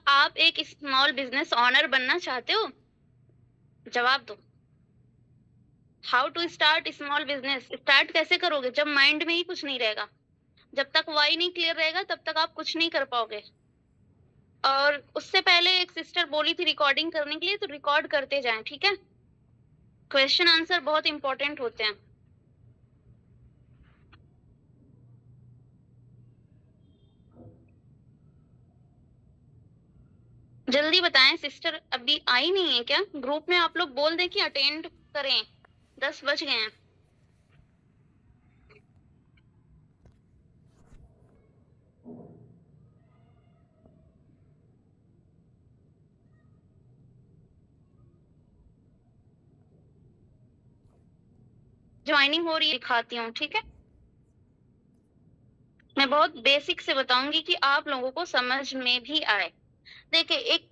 आप एक small business owner बनना चाहते हो? जवाब दो। How to start small business, start कैसे करोगे जब माइंड में ही कुछ नहीं रहेगा? जब तक वाई नहीं क्लियर रहेगा तब तक आप कुछ नहीं कर पाओगे। और उससे पहले एक सिस्टर बोली थी रिकॉर्डिंग करने के लिए, तो रिकॉर्ड करते जाएं, ठीक है? क्वेश्चन आंसर बहुत इंपॉर्टेंट होते हैं। जल्दी बताएं, सिस्टर अभी आई नहीं है क्या? ग्रुप में आप लोग बोल दें कि अटेंड करें, 10 बज गए हैं। ज्वाइनिंग हो रही है, दिखाती हूँ, ठीक है? मैं बहुत बेसिक से बताऊंगी कि आप लोगों को समझ में भी आए। देखिए, एक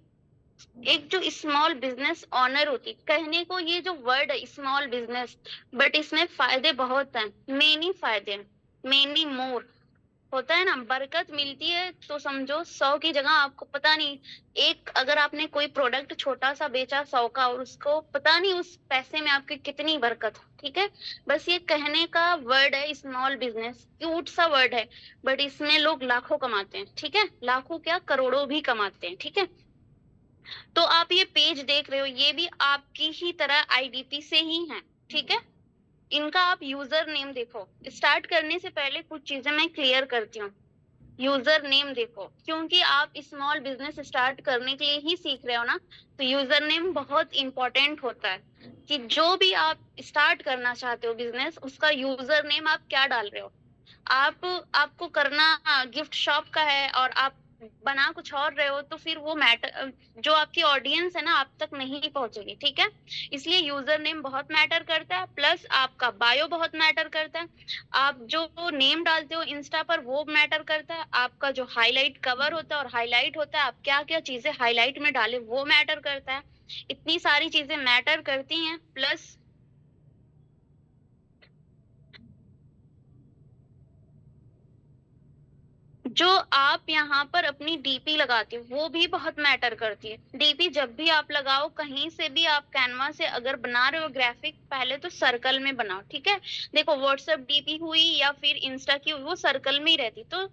एक जो स्मॉल बिजनेस ओनर होती, कहने को ये जो वर्ड है स्मॉल बिजनेस, बट इसमें फायदे बहुत हैं, मेनी फायदे, मेनी मोर होता है ना। बरकत मिलती है तो समझो 100 की जगह आपको पता नहीं, एक अगर आपने कोई प्रोडक्ट छोटा सा बेचा 100 का, और उसको पता नहीं उस पैसे में आपकी कितनी बरकत हो, ठीक है? बस ये कहने का वर्ड है स्मॉल बिजनेस, क्यूट सा वर्ड है, बट इसमें लोग लाखों कमाते हैं, ठीक है? लाखों क्या, करोड़ों भी कमाते हैं, ठीक है? तो आप ये पेज देख रहे हो, ये भी आपकी ही तरह आईडीपी से ही है, ठीक है? इनका आप यूजर नेम देखो। स्टार्ट करने से पहले कुछ चीजें मैं क्लियर करती हूँ। यूजर नेम देखो, क्योंकि आप स्मॉल बिजनेस स्टार्ट करने के लिए ही सीख रहे हो ना, तो यूजर नेम बहुत इंपॉर्टेंट होता है कि जो भी आप स्टार्ट करना चाहते हो बिजनेस, उसका यूजर नेम आप क्या डाल रहे हो। आप आपको करना गिफ्ट शॉप का है और आप बना कुछ और रहे हो, तो फिर वो मैटर, जो आपकी ऑडियंस है ना, आप तक नहीं पहुंचेगी, ठीक है? इसलिए यूजर नेम बहुत मैटर करता है, प्लस आपका बायो बहुत मैटर करता है। आप जो नेम डालते हो इंस्टा पर वो मैटर करता है, आपका जो हाईलाइट कवर होता है और हाईलाइट होता है, आप क्या क्या चीजें हाईलाइट में डाले वो मैटर करता है। इतनी सारी चीजें मैटर करती हैं, प्लस जो आप यहाँ पर अपनी डीपी लगाते हो वो भी बहुत मैटर करती है। डीपी जब भी आप लगाओ, कहीं से भी आप कैनवा से अगर बना रहे हो ग्राफिक, पहले तो सर्कल में बनाओ, ठीक है? देखो, व्हाट्सएप डीपी हुई या फिर इंस्टा की हुई, वो सर्कल में ही रहती, तो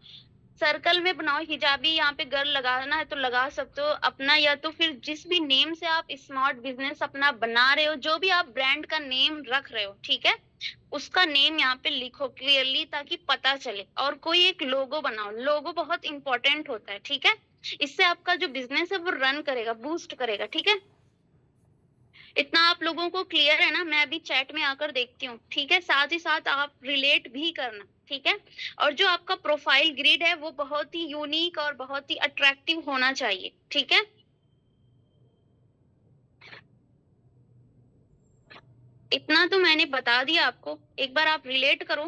सर्कल में बनाओ। हिजाबी यहाँ पे गर्ल लगाना है तो लगा सकते हो अपना, या तो फिर जिस भी नेम से आप स्मार्ट बिजनेस अपना बना रहे हो, जो भी आप ब्रांड का नेम रख रहे हो, ठीक है, उसका नेम यहाँ पे लिखो क्लियरली ताकि पता चले। और कोई एक लोगो बनाओ, लोगो बहुत इंपॉर्टेंट होता है, ठीक है? इससे आपका जो बिजनेस है वो रन करेगा, बूस्ट करेगा, ठीक है? इतना आप लोगों को क्लियर है ना? मैं अभी चैट में आकर देखती हूँ, ठीक है? साथ ही साथ आप रिलेट भी करना, ठीक है? और जो आपका प्रोफाइल ग्रिड है वो बहुत ही यूनिक और बहुत ही अट्रैक्टिव होना चाहिए, ठीक है? इतना तो मैंने बता दिया आपको, एक बार आप रिलेट करो,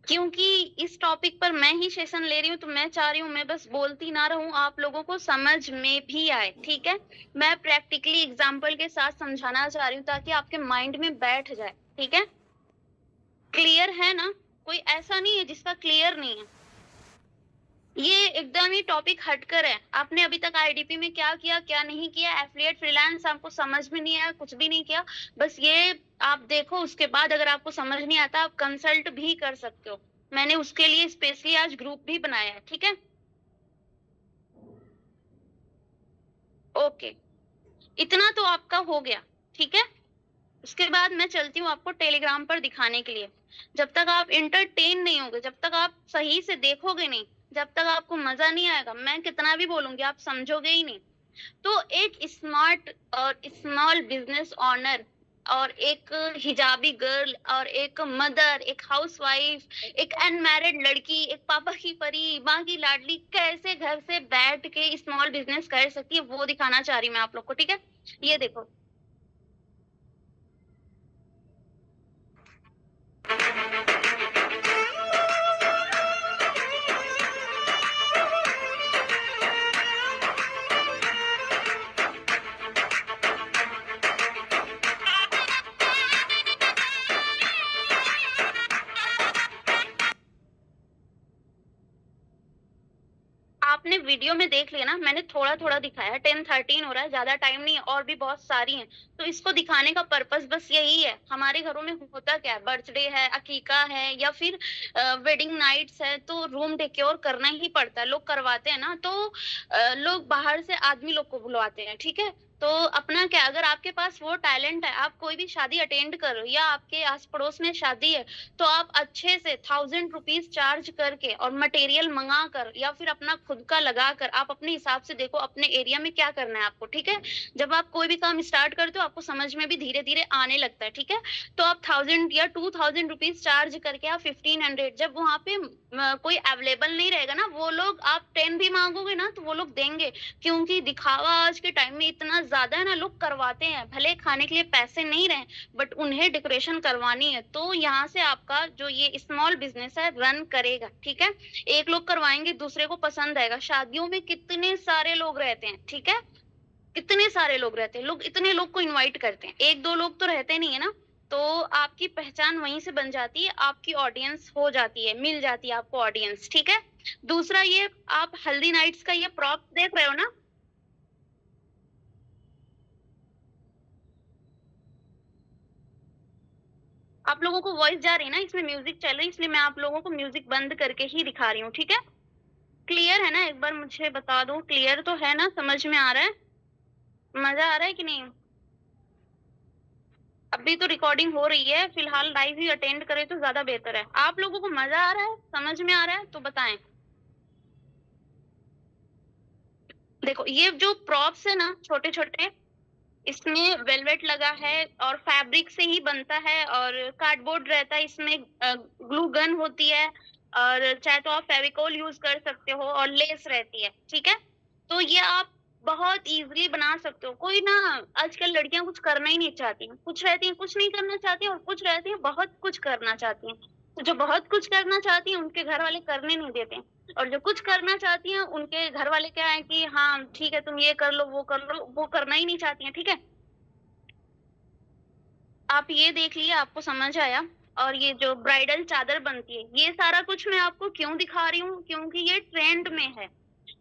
क्योंकि इस टॉपिक पर मैं ही सेशन ले रही हूँ, तो मैं चाह रही हूँ मैं बस बोलती ना रहूं, आप लोगों को समझ में भी आए, ठीक है? मैं प्रैक्टिकली एग्जांपल के साथ समझाना चाह रही हूँ ताकि आपके माइंड में बैठ जाए, ठीक है? क्लियर है ना? कोई ऐसा नहीं है जिसका क्लियर नहीं है। ये एकदम ही टॉपिक हटकर है। आपने अभी तक आईडीपी में क्या किया, क्या नहीं किया, एफिलिएट फ्रीलांस आपको समझ में नहीं आया, कुछ भी नहीं किया। बस ये आप देखो, उसके बाद अगर आपको समझ नहीं आता, आप कंसल्ट भी कर सकते हो। मैंने उसके लिए स्पेशली आज ग्रुप भी बनाया है, ठीक है? ओके, इतना तो आपका हो गया, ठीक है? उसके बाद मैं चलती हूँ आपको टेलीग्राम पर दिखाने के लिए। जब तक आप इंटरटेन नहीं होगे, जब तक आप सही से देखोगे नहीं, जब तक आपको मजा नहीं आएगा, मैं कितना भी बोलूंगी आप समझोगे ही नहीं। तो एक स्मार्ट और स्मॉल बिजनेस ओनर और एक हिजाबी गर्ल और एक मदर, एक हाउसवाइफ, एक अनमैरिड लड़की, एक पापा की परी, माँ की लाडली कैसे घर से बैठ के स्मॉल बिजनेस कर सकती है, वो दिखाना चाह रही हूँ मैं आप लोग को, ठीक है? ये देखो, आपने वीडियो में देख लिया ना, मैंने थोड़ा-थोड़ा दिखाया है, 10-13 हो रहा है, ज़्यादा टाइम नहीं है और भी बहुत सारी हैं। तो इसको दिखाने का पर्पज़ बस यही है, हमारे घरों में होता क्या है, बर्थडे है, अकीका है या फिर वेडिंग नाइट्स है, तो रूम डेकोर करना ही पड़ता है, लोग करवाते हैं ना, तो लोग बाहर से आदमी लोग को बुलवाते हैं, ठीक है? तो अपना क्या, अगर आपके पास वो टैलेंट है, आप कोई भी शादी अटेंड कर रहे हो या आपके आस-पड़ोस में शादी है, तो आप अच्छे से ₹1000 चार्ज करके और मटेरियल मँगा कर या फिर अपना खुद का लगाकर आप अपने हिसाब से देखो अपने एरिया में क्या करना है आपको, ठीक है? जब आप कोई भी काम स्टार्ट करते हो आपको समझ में भी धीरे-धीरे आने लगता है, ठीक है? तो आप 1000 या ₹2000 चार्ज करके आप 1500, जब वहाँ पे कोई अवेलेबल नहीं रहेगा ना, वो लोग आप 10 भी माँगोगे ना तो वो लोग देंगे, क्योंकि दिखावा आज के टाइम में इतना ज़्यादा है ना, लोग करवाते हैं, भले खाने के लिए पैसे नहीं रहे बट उन्हें डेकोरेशन करवानी है, तो यहाँ से आपका जो ये स्मॉल बिज़नेस है रन करेगा, ठीक है? एक लोग करवाएँगे, दूसरे को पसंद आएगा। शादियों में कितने सारे लोग रहते हैं, ठीक है? कितने सारे लोग रहते हैं, लोग इतने लोग को इनवाइट करते हैं, 1-2 लोग तो रहते नहीं है ना, तो आपकी पहचान वहीं से बन जाती है, आपकी ऑडियंस हो जाती है, मिल जाती है आपको ऑडियंस, ठीक है? दूसरा ये आप हल्दी नाइट्स का ये प्रॉप्स देख रहे हो ना, आप लोगों को वॉइस जा रही है ना, इसमें म्यूज़िक चल रही है, इसलिए मैं आप लोगों को म्यूज़िक बंद करके ही दिखा रही हूँ, ठीक है? क्लियर है ना? एक बार मुझे बता दो, क्लियर तो है ना? समझ में आ रहा है? मज़ा आ रहा है कि नहीं? अभी तो रिकॉर्डिंग हो रही है, फिलहाल लाइव ही अटेंड करें तो ज़्यादा बेहतर है। आप लोगों को मज़ा आ रहा है? समझ में आ रहा है? तो बताएँ। देखो, ये जो प्रॉप्स है ना छोटे-छोटे, इसमें वेलवेट लगा है और फैब्रिक से ही बनता है और कार्डबोर्ड रहता है, इसमें ग्लू गन होती है और चाहे तो आप फेविकोल यूज़ कर सकते हो और लेस रहती है, ठीक है? तो ये आप बहुत ईज़िली बना सकते हो। कोई ना, आजकल लड़कियाँ कुछ करना ही नहीं चाहती हैं। कुछ रहती हैं कुछ नहीं करना चाहती हैं और कुछ रहती हैं बहुत कुछ करना चाहती हैं। तो जो बहुत कुछ करना चाहती हैं उनके घर वाले करने नहीं देते हैं और जो कुछ करना चाहती हैं उनके घर वाले क्या है कि हाँ, ठीक है तुम ये कर लो, वो करना ही नहीं चाहती हैं, ठीक है? आप ये देख लिए, आपको समझ आया। और ये जो ब्राइडल चादर बनती है, ये सारा कुछ मैं आपको क्यों दिखा रही हूँ? क्योंकि ये ट्रेंड में है।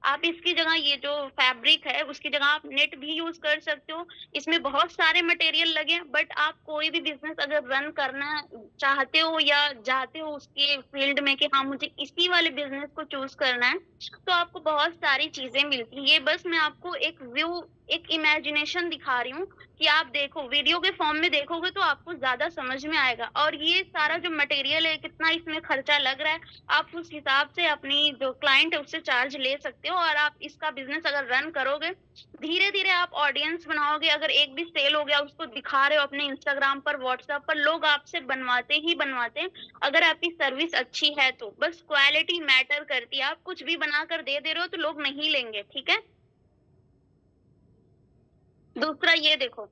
आप इसकी जगह ये जो फैब्रिक है, उसकी जगह आप नेट भी यूज़ कर सकते हो। इसमें बहुत सारे मटेरियल लगे हैं, बट आप कोई भी बिज़नेस अगर रन करना चाहते हो या जाते हो उसके फील्ड में कि हाँ, मुझे इसी वाले बिज़नेस को चूज़ करना है, तो आपको बहुत सारी चीज़ें मिलती हैं। ये बस मैं आपको एक व्यू, एक इमेजिनेशन दिखा रही हूँ कि आप देखो, वीडियो के फॉर्म में देखोगे तो आपको ज़्यादा समझ में आएगा और ये सारा जो मटेरियल है, कितना इसमें खर्चा लग रहा है, आप उस हिसाब से अपनी जो क्लाइंट है उससे चार्ज ले सकते हो और आप इसका बिज़नेस अगर रन करोगे, धीरे-धीरे आप ऑडियंस बनाओगे। अगर एक भी सेल हो गया, उसको दिखा रहे हो अपने इंस्टाग्राम पर, व्हाट्सएप पर, लोग आपसे बनवाते ही बनवाते हैं। अगर आपकी सर्विस अच्छी है तो, बस क्वालिटी मैटर करती है। आप कुछ भी बनाकर दे दे रहे हो तो लोग नहीं लेंगे, ठीक है? दूसरा ये देखो,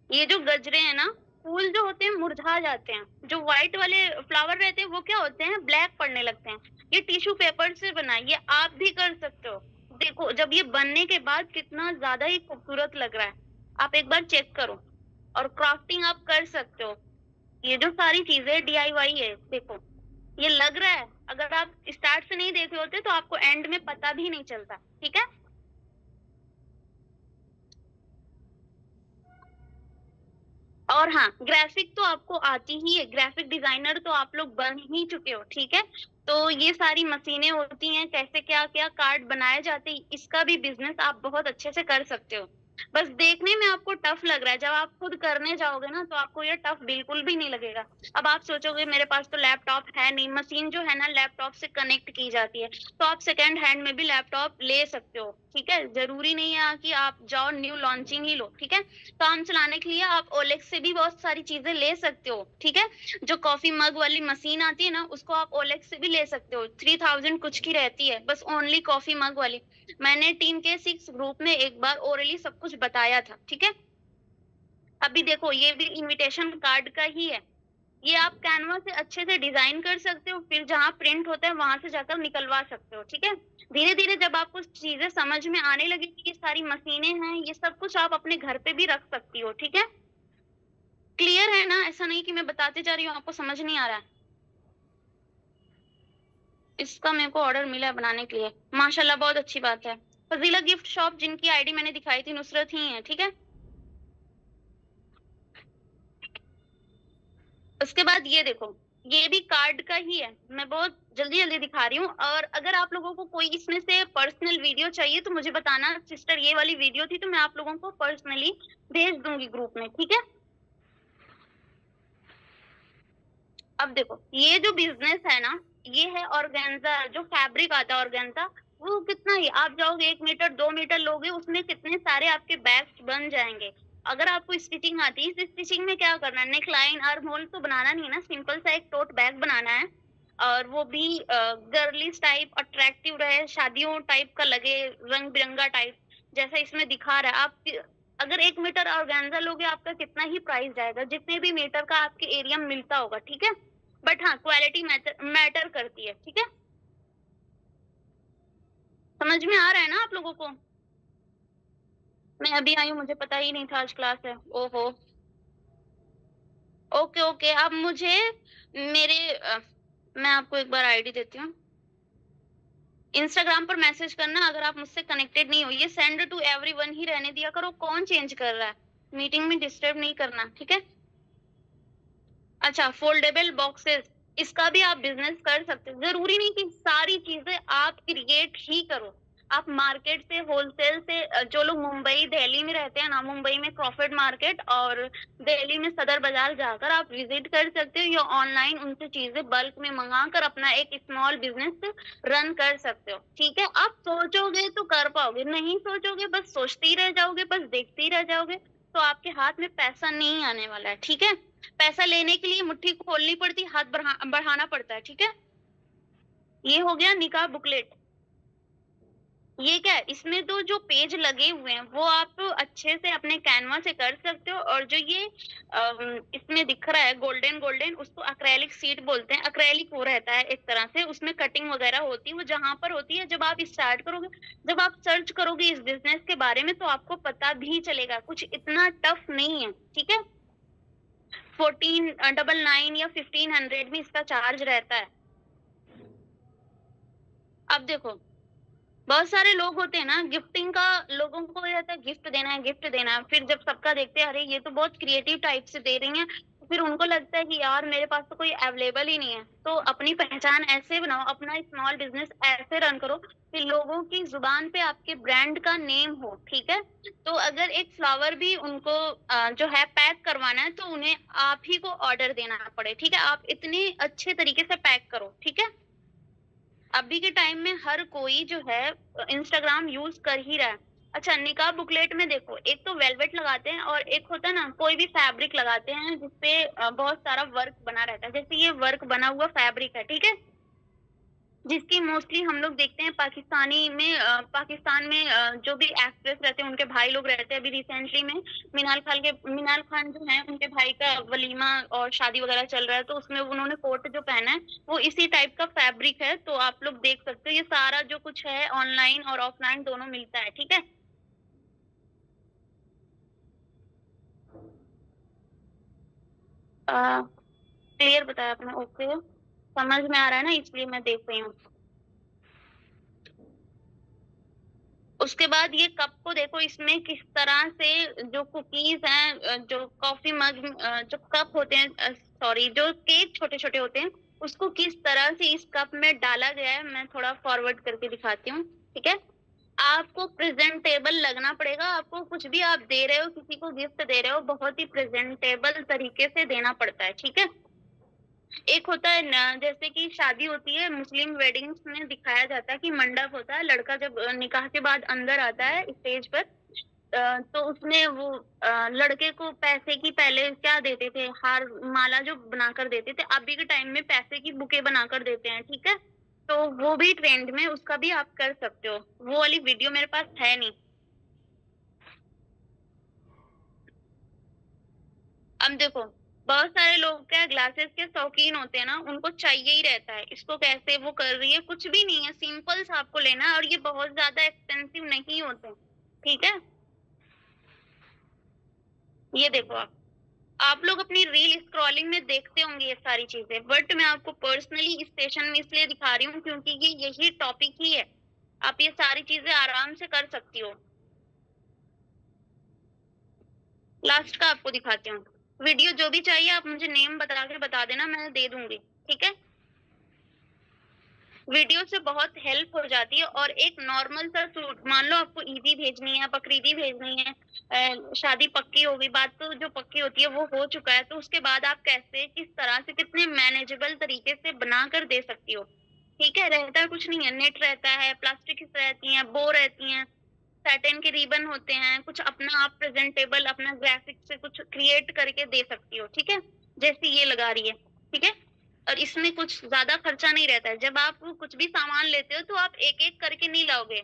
ये जो गजरे हैं ना, फूल जो होते हैं मुरझा जाते हैं। जो व्हाइट वाले फ्लावर रहते हैं वो क्या होते हैं, ब्लैक पड़ने लगते हैं। ये टिश्यू पेपर से बना है, ये आप भी कर सकते हो। देखो, जब ये बनने के बाद कितना ज़्यादा ही खूबसूरत लग रहा है। आप एक बार चेक करो और क्राफ्टिंग आप कर सकते हो। ये जो सारी चीज़ें डीआईवाई है, देखो, ये लग रहा है, अगर आप स्टार्ट से नहीं देखे होते तो आपको एंड में पता भी नहीं चलता, ठीक है? और हाँ, ग्राफ़िक तो आपको आती ही है, ग्राफ़िक डिज़ाइनर तो आप लोग बन ही चुके हो, ठीक है? तो ये सारी मशीनें होती हैं, कैसे क्या-क्या कार्ड बनाए जाते हैं, इसका भी बिज़नेस आप बहुत अच्छे से कर सकते हो। बस देखने में आपको टफ़ लग रहा है, जब आप खुद करने जाओगे ना, तो आपको ये टफ़ बिल्कुल भी नहीं लगेगा। अब आप सोचोगे मेरे पास तो लैपटॉप है नहीं, मशीन जो है ना लैपटॉप से कनेक्ट की जाती है, तो आप सेकंड हैंड में भी लैपटॉप ले सकते हो, ठीक है? ज़रूरी नहीं है कि आप जाओ न्यू लॉन्चिंग ही लो, ठीक है? काम चलाने के लिए आप ओलेक्स से भी बहुत सारी चीज़ें ले सकते हो, ठीक है? जो कॉफ़ी मग वाली मशीन आती है ना, उसको आप ओलेक्स से भी ले सकते हो, 3000 कुछ की रहती है, बस ओनली कॉफ़ी मग वाली। मैंने टीम के 6 ग्रुप में एक बार ओरली सब कुछ बताया था, ठीक है? अभी देखो, ये भी इन्विटेशन कार्ड का ही है। ये आप कैनवा से अच्छे से डिज़ाइन कर सकते हो, फिर जहाँ प्रिंट होता है वहाँ से जाकर निकलवा सकते हो, ठीक है? धीरे-धीरे जब आपको चीज़ें समझ में आने लगेगी, ये सारी मशीनें हैं, ये सब कुछ आप अपने घर पे भी रख सकती हो, ठीक है? क्लियर है ना? ऐसा नहीं कि मैं बताते जा रही हूँ, आपको समझ नहीं आ रहा है। इसका मेरे को ऑर्डर मिला है बनाने के लिए, माशाल्लाह बहुत अच्छी बात है। फजीला गिफ्ट शॉप, जिनकी आईडी मैंने दिखाई थी, नुसरत ही है, ठीक है। उसके बाद ये देखो, ये भी कार्ड का ही है, मैं बहुत जल्दी जल्दी दिखा रही हूँ। और अगर आप लोगों को कोई इसमें से पर्सनल वीडियो चाहिए तो मुझे बताना, सिस्टर ये वाली वीडियो थी, तो मैं आप लोगों को पर्सनली भेज दूंगी ग्रुप में, ठीक है। अब देखो, ये जो बिजनेस है ना, ये है ऑर्गेन्जा, जो फैब्रिक आता है ऑर्गेन्जा, वो कितना ही आप जाओगे 1 मीटर 2 मीटर लोगे, उसमें कितने सारे आपके बैग्स बन जाएंगे। अगर आपको स्टिचिंग आती है, इस स्टिचिंग में क्या करना है, नेक लाइन आर्म होल तो बनाना नहीं है ना, सिंपल सा एक टोट बैग बनाना है। और वो भी गर्लिश टाइप अट्रैक्टिव रहे, शादियों टाइप का लगे, रंग बिरंगा टाइप, जैसा इसमें दिखा रहा है। आप अगर 1 मीटर ऑर्गेन्जा लोगे, आपका कितना ही प्राइस जाएगा, जितने भी मीटर का आपके एरिया में मिलता होगा, ठीक है। बट हाँ, क्वालिटी मैटर करती है, ठीक है। समझ में आ रहा है ना आप लोगों को? मैं अभी आई हूँ, मुझे पता ही नहीं था आज क्लास है, ओहो। ओके ओके, अब मुझे मेरे मैं आपको एक बार आईडी देती हूँ। इंस्टाग्राम पर मैसेज करना, अगर आप मुझसे कनेक्टेड नहीं हो, ये सेंड टू एवरीवन ही रहने दिया करो, कौन चेंज कर रहा है, मीटिंग में डिस्टर्ब नहीं करना, ठीक है। अच्छा, फोल्डेबल बॉक्सेस, इसका भी आप बिजनेस कर सकते हो। जरूरी नहीं कि सारी चीजें आप क्रिएट ही करो, आप मार्केट से, होलसेल से, जो लोग मुंबई दिल्ली में रहते हैं ना, मुंबई में क्रॉफर्ड मार्केट और दिल्ली में सदर बाजार जाकर आप विजिट कर सकते हो, या ऑनलाइन उनसे चीजें बल्क में मंगाकर अपना एक स्मॉल बिजनेस रन कर सकते हो, ठीक है। आप सोचोगे तो कर पाओगे, नहीं सोचोगे बस सोचते ही रह जाओगे, बस देखते ही रह जाओगे, तो आपके हाथ में पैसा नहीं आने वाला है, ठीक है। पैसा लेने के लिए मुट्ठी खोलनी पड़ती, हाथ बढ़ाना पड़ता है, ठीक है। ये हो गया निकाह बुकलेट। ये क्या है, इसमें तो जो पेज लगे हुए हैं वो आप अच्छे से अपने कैनवा से कर सकते हो। और जो ये इसमें दिख रहा है गोल्डन गोल्डन, उसको अक्रेलिक सीट बोलते हैं। अक्रेलिक वो रहता है एक तरह से, उसमें कटिंग वगैरह होती है, वो जहां पर होती है जब आप स्टार्ट करोगे, जब आप सर्च करोगे इस बिजनेस के बारे में, तो आपको पता भी चलेगा, कुछ इतना टफ नहीं है, ठीक है। 1499 या 1500 भी इसका चार्ज रहता है। अब देखो, बहुत सारे लोग होते हैं ना, गिफ्टिंग का लोगों को रहता है, गिफ्ट देना है गिफ्ट देना है, फिर जब सबका देखते हैं अरे ये तो बहुत क्रिएटिव टाइप से दे रही हैं, तो फिर उनको लगता है कि यार मेरे पास तो कोई अवेलेबल ही नहीं है। तो अपनी पहचान ऐसे बनाओ, अपना स्मॉल बिजनेस ऐसे रन करो कि लोगों की जुबान पे आपके ब्रांड का नेम हो, ठीक है। तो अगर एक फ्लावर भी उनको जो है पैक करवाना है, तो उन्हें आप ही को ऑर्डर देना पड़े, ठीक है। आप इतने अच्छे तरीके से पैक करो, ठीक है। अभी के टाइम में हर कोई जो है इंस्टाग्राम यूज कर ही रहा है। अच्छा, निकाह बुकलेट में देखो, एक तो वेलवेट लगाते हैं और एक होता है ना, कोई भी फैब्रिक लगाते हैं जिसपे बहुत सारा वर्क बना रहता है, जैसे ये वर्क बना हुआ फैब्रिक है, ठीक है। जिसकी मोस्टली हम लोग देखते हैं पाकिस्तानी में, पाकिस्तान में जो भी एक्ट्रेस रहते हैं उनके भाई लोग रहते हैं। अभी रिसेंटली में मिनाल खान जो है, उनके भाई का वलीमा और शादी वगैरह चल रहा है, तो उसमें उन्होंने कोट जो पहना है वो इसी टाइप का फैब्रिक है, तो आप लोग देख सकते हो। ये सारा जो कुछ है ऑनलाइन और ऑफलाइन दोनों मिलता है, ठीक है। क्लियर बताया आपने, ओके, समझ में आ रहा है ना, इसलिए मैं देख रही हूँ। उसके बाद ये कप को देखो, इसमें किस तरह से जो कुकीज हैं, जो कॉफी मग, जो कप होते हैं, सॉरी, जो केक छोटे छोटे होते हैं, उसको किस तरह से इस कप में डाला गया है, मैं थोड़ा फॉरवर्ड करके दिखाती हूँ, ठीक है। आपको प्रेजेंटेबल लगना पड़ेगा, आपको कुछ भी आप दे रहे हो, किसी को गिफ्ट दे रहे हो, बहुत ही प्रेजेंटेबल तरीके से देना पड़ता है, ठीक है। एक होता है ना, जैसे कि शादी होती है मुस्लिम वेडिंग्स में, दिखाया जाता है कि मंडप होता है, लड़का जब निकाह के बाद अंदर आता है स्टेज पर, तो उसमें वो लड़के को पैसे की, पहले क्या देते थे, हार माला जो बनाकर देते थे, अभी के टाइम में पैसे की बुके बनाकर देते हैं, ठीक है। तो वो भी ट्रेंड में, उसका भी आप कर सकते हो। वो वाली वीडियो मेरे पास है नहीं। अब देखो, बहुत सारे लोग क्या ग्लासेस के शौकीन होते हैं ना, उनको चाहिए ही रहता है, इसको कैसे वो कर रही है, कुछ भी नहीं है, सिंपल सा आपको लेना है, और ये बहुत ज्यादा एक्सपेंसिव नहीं होते, ठीक है। ये देखो आप, आप लोग अपनी रील स्क्रॉलिंग में देखते होंगे ये सारी चीजें, बट मैं आपको पर्सनली इस सेशन में इसलिए दिखा रही हूँ क्योंकि ये यही टॉपिक ही है। आप ये सारी चीजें आराम से कर सकती हो। लास्ट का आपको दिखाती हूँ। वीडियो जो भी चाहिए आप मुझे नेम बता के बता देना, मैं दे दूंगी, ठीक है। वीडियो से बहुत हेल्प हो जाती है। और एक नॉर्मल सा सूट, मान लो आपको ईदी भेजनी है, बकरीदी भेजनी है, शादी पक्की हो गई, बात तो जो पक्की होती है वो हो चुका है, तो उसके बाद आप कैसे, किस तरह से, कितने मैनेजेबल तरीके से बनाकर दे सकती हो, ठीक है। रहता है कुछ नहीं है, नेट रहता है, प्लास्टिक रहती है, बो रहती हैं, सैटिन के रिबन होते हैं, कुछ अपना आप प्रेजेंटेबल अपना ग्राफिक से कुछ क्रिएट करके दे सकती हो, ठीक है, जैसे ये लगा रही है, ठीक है। और इसमें कुछ ज्यादा खर्चा नहीं रहता है। जब आप कुछ भी सामान लेते हो तो आप एक एक करके नहीं लाओगे,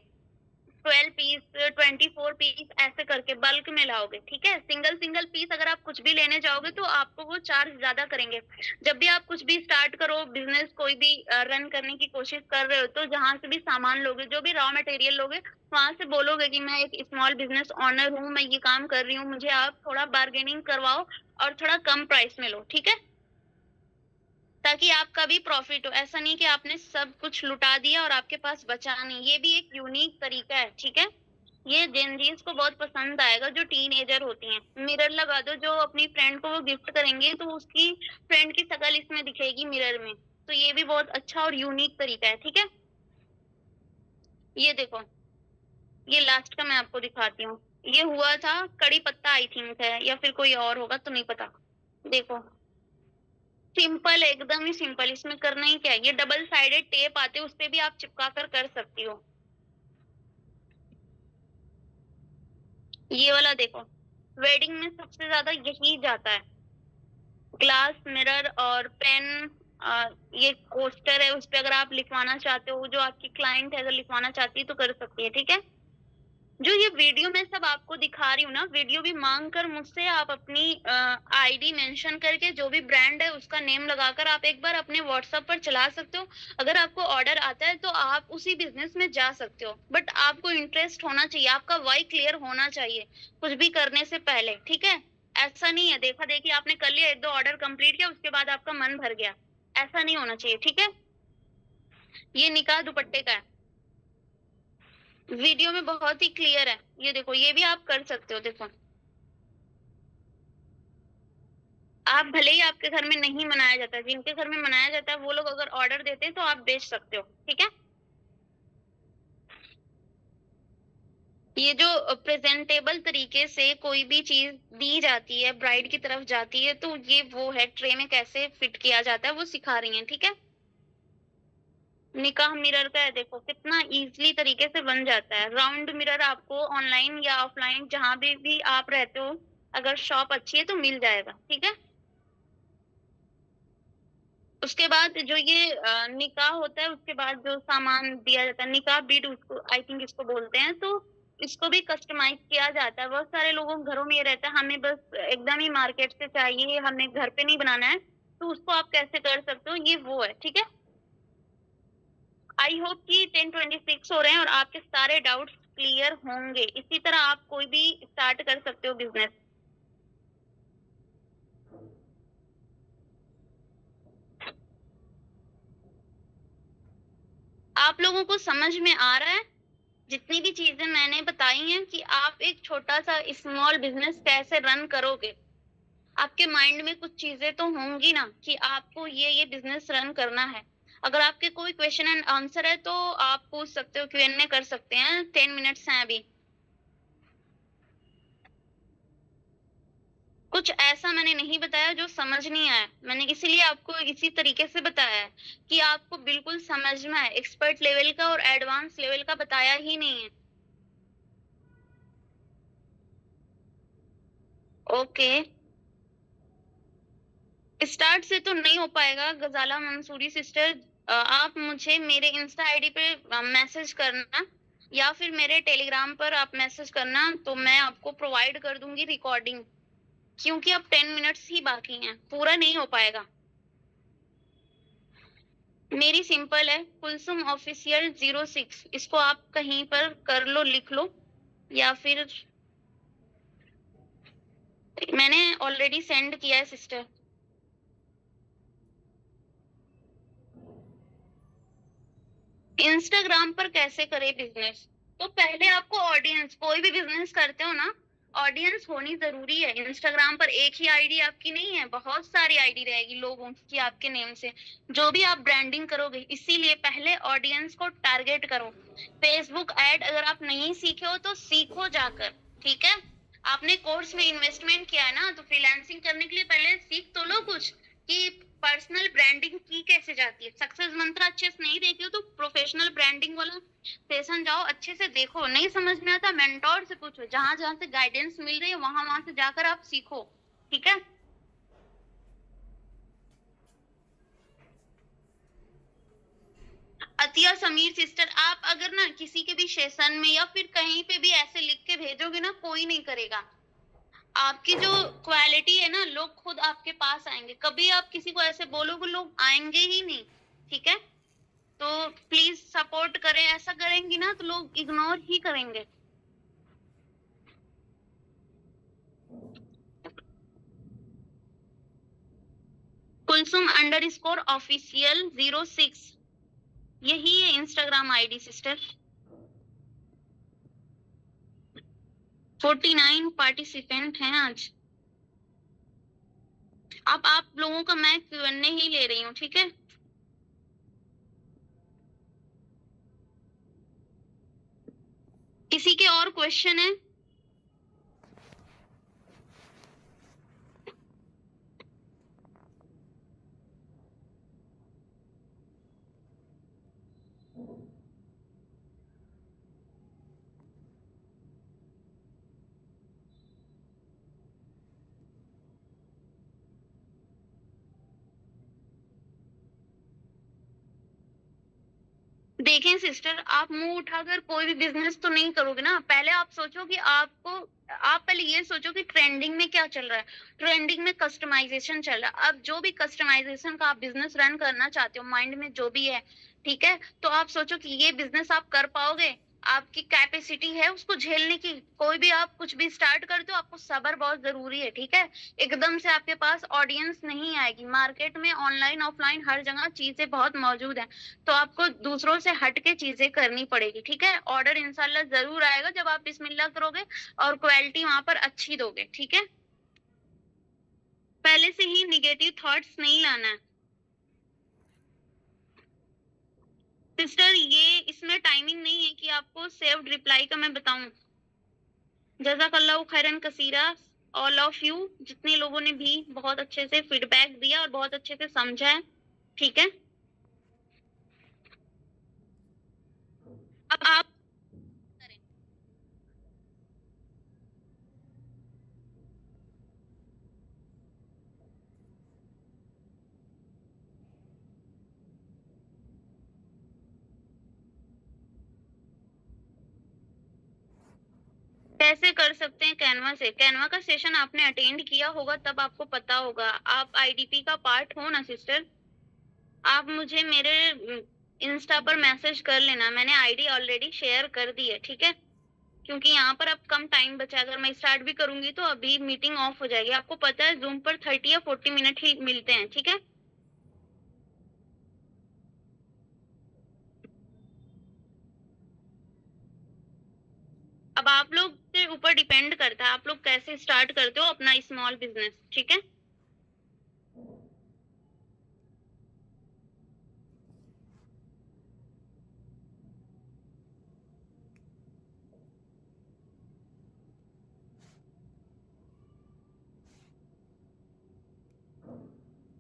12 पीस, 24 पीस ऐसे करके बल्क में लाओगे, ठीक है। सिंगल सिंगल पीस अगर आप कुछ भी लेने जाओगे तो आपको वो चार्ज ज्यादा करेंगे। जब भी आप कुछ भी स्टार्ट करो, बिजनेस कोई भी रन करने की कोशिश कर रहे हो, तो जहां से भी सामान लोगे, जो भी रॉ मटेरियल लोगे, वहां से बोलोगे कि मैं एक स्मॉल बिजनेस ऑनर हूँ, मैं ये काम कर रही हूँ, मुझे आप थोड़ा बार्गेनिंग करवाओ और थोड़ा कम प्राइस में लो, ठीक है, ताकि आपका भी प्रॉफिट हो। ऐसा नहीं कि आपने सब कुछ लुटा दिया और आपके पास बचा नहीं। ये भी एक यूनिक तरीका है, ठीक है। ये जेनजीज को बहुत पसंद आएगा, जो टीनेजर होती हैं। मिरर लगा दो, जो अपनी फ्रेंड को वो गिफ्ट करेंगे तो उसकी फ्रेंड की शक्ल इसमें दिखेगी मिरर में। तो ये भी बहुत अच्छा और यूनिक तरीका है, ठीक है। ये देखो, ये लास्ट का मैं आपको दिखाती हूँ। ये हुआ था कड़ी पत्ता, आई थिंक है, या फिर कोई और होगा तो नहीं पता। देखो, सिंपल, एकदम ही सिंपल। इसमें करना ही क्या है, ये डबल साइडेड टेप आते हैं, उस पे भी आप चिपका कर सकती हो। ये वाला देखो, वेडिंग में सबसे ज्यादा यही जाता है, ग्लास, मिरर और पेन। ये कोस्टर है, उस पे अगर आप लिखवाना चाहते हो, जो आपकी क्लाइंट है अगर लिखवाना चाहती है तो कर सकती है, ठीक है। जो ये वीडियो मैं सब आपको दिखा रही हूँ ना, वीडियो भी मांग कर मुझसे आप अपनी आईडी मेंशन करके, जो भी ब्रांड है उसका नेम लगाकर आप एक बार अपने व्हाट्सएप पर चला सकते हो। अगर आपको ऑर्डर आता है तो आप उसी बिजनेस में जा सकते हो, बट आपको इंटरेस्ट होना चाहिए, आपका वाई क्लियर होना चाहिए कुछ भी करने से पहले, ठीक है। ऐसा नहीं है देखा देखी आपने कर लिया, एक दो ऑर्डर कंप्लीट किया, उसके बाद आपका मन भर गया, ऐसा नहीं होना चाहिए, ठीक है। ये निकाह दुपट्टे का है, वीडियो में बहुत ही क्लियर है। ये देखो, ये भी आप कर सकते हो। देखो, आप भले ही आपके घर में नहीं मनाया जाता, जिनके घर में मनाया जाता है वो लोग अगर ऑर्डर देते हैं तो आप बेच सकते हो, ठीक है। ये जो प्रेजेंटेबल तरीके से कोई भी चीज दी जाती है, ब्राइड की तरफ जाती है, तो ये वो है, ट्रे में कैसे फिट किया जाता है वो सिखा रही हैं, ठीक है। निकाह मिरर का है, देखो कितना इजीली तरीके से बन जाता है। राउंड मिरर आपको ऑनलाइन या ऑफलाइन जहां भी आप रहते हो, अगर शॉप अच्छी है तो मिल जाएगा, ठीक है। उसके बाद जो ये निकाह होता है, उसके बाद जो सामान दिया जाता है, निकाह बीड उसको आई थिंक इसको बोलते हैं, तो इसको भी कस्टमाइज किया जाता है। बहुत सारे लोगों के घरों में ये रहता है, हमें बस एकदम ही मार्केट से चाहिए, हमें घर पे नहीं बनाना है, तो उसको आप कैसे कर सकते हो, ये वो है, ठीक है। आई होप कि 10:26 हो रहे हैं और आपके सारे डाउट्स क्लियर होंगे। इसी तरह आप कोई भी स्टार्ट कर सकते हो बिजनेस। आप लोगों को समझ में आ रहा है जितनी भी चीजें मैंने बताई हैं, कि आप एक छोटा सा स्मॉल बिजनेस कैसे रन करोगे। आपके माइंड में कुछ चीजें तो होंगी ना कि आपको ये बिजनेस रन करना है। अगर आपके कोई क्वेश्चन एंड आंसर है तो आप पूछ सकते हो, Q&A कर सकते हैं, 10 मिनट्स हैं अभी। कुछ ऐसा मैंने नहीं बताया जो समझ नहीं आया, मैंने इसीलिए आपको इसी तरीके से बताया है कि आपको बिल्कुल समझ में आए। एक्सपर्ट लेवल का और एडवांस लेवल का बताया ही नहीं है। ओके, स्टार्ट से तो नहीं हो पाएगा गजाला मंसूरी सिस्टर। आप मुझे मेरे इंस्टा आईडी पे मैसेज करना, या फिर मेरे टेलीग्राम पर आप मैसेज करना, तो मैं आपको प्रोवाइड कर दूंगी रिकॉर्डिंग, क्योंकि अब 10 मिनट्स ही बाकी हैं, पूरा नहीं हो पाएगा। मेरी सिंपल है, कुलसुम ऑफिशियल 06, इसको आप कहीं पर कर लो, लिख लो, या फिर मैंने ऑलरेडी सेंड किया है सिस्टर। इंस्टाग्राम पर कैसे करें बिजनेस? तो पहले आपको ऑडियंस, कोई भी बिजनेस करते हो ना, ऑडियंस होनी जरूरी है। इंस्टाग्राम पर एक ही आईडी आपकी नहीं है, बहुत सारी आईडी रहेगी लोगों की आपके नेम से, जो भी आप ब्रांडिंग करोगे। इसीलिए पहले ऑडियंस को टारगेट करो। फेसबुक ऐड अगर आप नहीं सीखे हो तो सीखो जाकर, ठीक है। आपने कोर्स में इन्वेस्टमेंट किया है ना, तो फ्रीलांसिंग करने के लिए पहले सीख तो लो कुछ कि पर्सनल ब्रांडिंग की कैसे जाती है। सक्सेस मंत्र अच्छे से नहीं देखी हो तो प्रोफेशनल ब्रांडिंग वाला सेशन जाओ, अच्छे से देखो। नहीं समझ में आता, मेंटोर से पूछो, जहां जहां से गाइडेंस मिल रही है वहां वहां से जाकर आप सीखो, ठीक है। अतिया समीर सिस्टर, आप अगर ना किसी के भी सेशन में या फिर कहीं पे भी ऐसे लिख के भेजोगे ना, कोई नहीं करेगा। आपकी जो क्वालिटी है ना, लोग खुद आपके पास आएंगे। कभी आप किसी को ऐसे बोलोगे, लोग आएंगे ही नहीं, ठीक है। तो प्लीज सपोर्ट करें, ऐसा करेंगी ना तो लोग इग्नोर ही करेंगे। कुलसुम _official 06, यही है इंस्टाग्राम आईडी सिस्टर। 49 पार्टिसिपेंट हैं आज। अब आप लोगों का मैं Q&A ही ले रही हूँ, ठीक है। किसी के और क्वेश्चन है? देखें सिस्टर, आप मुंह उठाकर कोई भी बिजनेस तो नहीं करोगे ना। पहले आप सोचो कि आप पहले ये सोचो कि ट्रेंडिंग में क्या चल रहा है। ट्रेंडिंग में कस्टमाइजेशन चल रहा है। अब जो भी कस्टमाइजेशन का आप बिजनेस रन करना चाहते हो, माइंड में जो भी है, ठीक है, तो आप सोचो कि ये बिजनेस आप कर पाओगे, आपकी कैपेसिटी है उसको झेलने की। कोई भी आप कुछ भी स्टार्ट करते हो, आपको सब्र बहुत जरूरी है, ठीक है। एकदम से आपके पास ऑडियंस नहीं आएगी। मार्केट में ऑनलाइन ऑफलाइन हर जगह चीजें बहुत मौजूद है, तो आपको दूसरों से हट के चीजें करनी पड़ेगी, ठीक है। ऑर्डर इंशाल्लाह जरूर आएगा जब आप बिस्मिल्लाह करोगे और क्वालिटी वहां पर अच्छी दोगे, ठीक है। पहले से ही निगेटिव थॉट्स नहीं लाना है सिस्टर। ये इसमें टाइमिंग नहीं है कि आपको सेव्ड रिप्लाई का मैं बताऊं। जज़ाकल्लाहु खैरन कसीरा ऑल ऑफ यू, जितने लोगों ने भी बहुत अच्छे से फीडबैक दिया और बहुत अच्छे से समझा है, ठीक है। अब आप करें। कैसे कर सकते हैं कैनवा से? कैनवा का सेशन आपने अटेंड किया होगा, तब आपको पता होगा। आप आईडीपी का पार्ट हो ना सिस्टर। आप मुझे मेरे इंस्टा पर मैसेज कर लेना, मैंने आईडी ऑलरेडी शेयर कर दी है, ठीक है। क्योंकि यहाँ पर अब कम टाइम बचा है। अगर मैं स्टार्ट भी करूंगी तो अभी मीटिंग ऑफ हो जाएगी। आपको पता है जूम पर 30 या 40 मिनट ही मिलते हैं, ठीक है। अब आप लोग के ऊपर डिपेंड करता है आप लोग कैसे स्टार्ट करते हो अपना स्मॉल बिजनेस, ठीक है।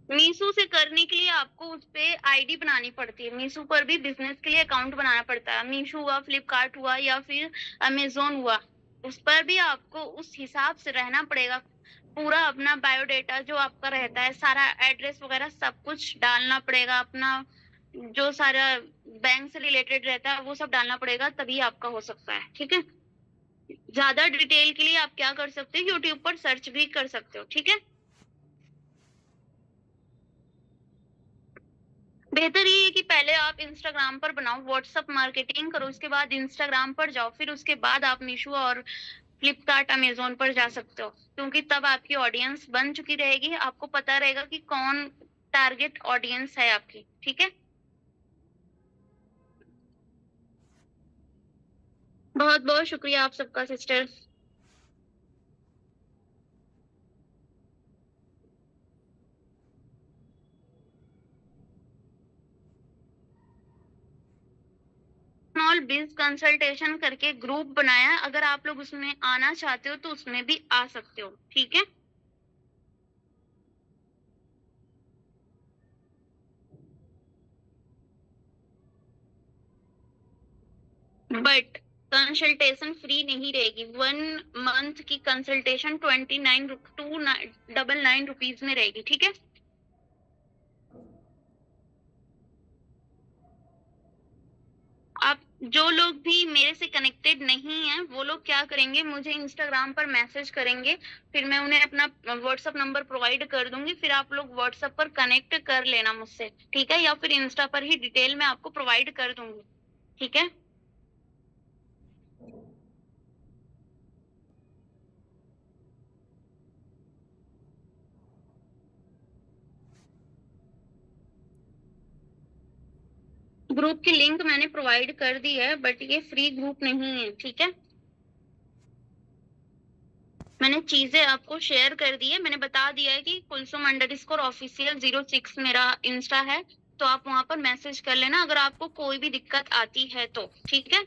मीशो से करने के लिए आपको उस पे आईडी बनानी पड़ती है। मीशो पर भी बिजनेस के लिए अकाउंट बनाना पड़ता है। मीशो हुआ, फ्लिपकार्ट हुआ या फिर अमेजोन हुआ, उस पर भी आपको उस हिसाब से रहना पड़ेगा। पूरा अपना बायोडेटा जो आपका रहता है, सारा एड्रेस वगैरह सब कुछ डालना पड़ेगा। अपना जो सारा बैंक से रिलेटेड रहता है वो सब डालना पड़ेगा, तभी आपका हो सकता है, ठीक है। ज्यादा डिटेल के लिए आप क्या कर सकते हो, यूट्यूब पर सर्च भी कर सकते हो, ठीक है। बेहतर ये है कि पहले आप इंस्टाग्राम पर बनाओ, व्हाट्सएप मार्केटिंग करो, उसके बाद इंस्टाग्राम पर जाओ, फिर उसके बाद आप मीशो और फ्लिपकार्ट, अमेज़न पर जा सकते हो, क्योंकि तब आपकी ऑडियंस बन चुकी रहेगी, आपको पता रहेगा कि कौन टारगेट ऑडियंस है आपकी, ठीक है? बहुत-बहुत शुक्रिया आप सबका सिस्टर। स्मॉल बिज़ कंसल्टेशन करके ग्रुप बनाया है, अगर आप लोग उसमें आना चाहते हो तो उसमें भी आ सकते हो, ठीक है? बट कंसल्टेशन फ्री नहीं रहेगी। 1 मंथ की कंसल्टेशन 29 रु 299 रुपीज़ में रहेगी, ठीक है? आप जो लोग भी मेरे से कनेक्टेड नहीं हैं, वो लोग क्या करेंगे, मुझे इंस्टाग्राम पर मैसेज करेंगे, फिर मैं उन्हें अपना व्हाट्सएप नंबर प्रोवाइड कर दूँगी, फिर आप लोग व्हाट्सएप पर कनेक्ट कर लेना मुझसे, ठीक है? या फिर इंस्टा पर ही डिटेल मैं आपको प्रोवाइड कर दूँगी, ठीक है? ग्रुप की लिंक मैंने प्रोवाइड कर दी है, बट ये फ्री ग्रुप नहीं है, ठीक है? मैंने चीज़ें आपको शेयर कर दी है, मैंने बता दिया है कि कुलसुम अंडरस्कोर ऑफिशियल 06 मेरा इंस्टा है, तो आप वहाँ पर मैसेज कर लेना अगर आपको कोई भी दिक्कत आती है तो, ठीक है?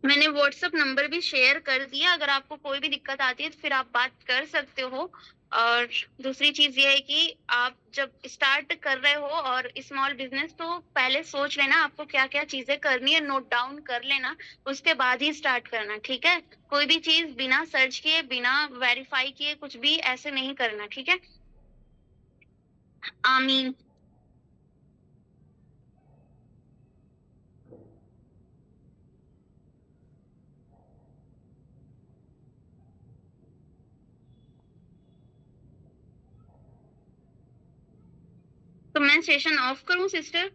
मैंने व्हाट्सएप नंबर भी शेयर कर दिया, अगर आपको कोई भी दिक्कत आती है तो फिर आप बात कर सकते हो। और दूसरी चीज़ ये है कि आप जब स्टार्ट कर रहे हो और स्मॉल बिज़नेस, तो पहले सोच लेना आपको क्या-क्या चीज़ें करनी है, नोट डाउन कर लेना, उसके बाद ही स्टार्ट करना, ठीक है? कोई भी चीज़ बिना सर्च किए, बिना वेरीफ़ाई किए कुछ भी ऐसे नहीं करना, ठीक है? आमीन। तो मैं सेशन ऑफ करूँ सिस्टर?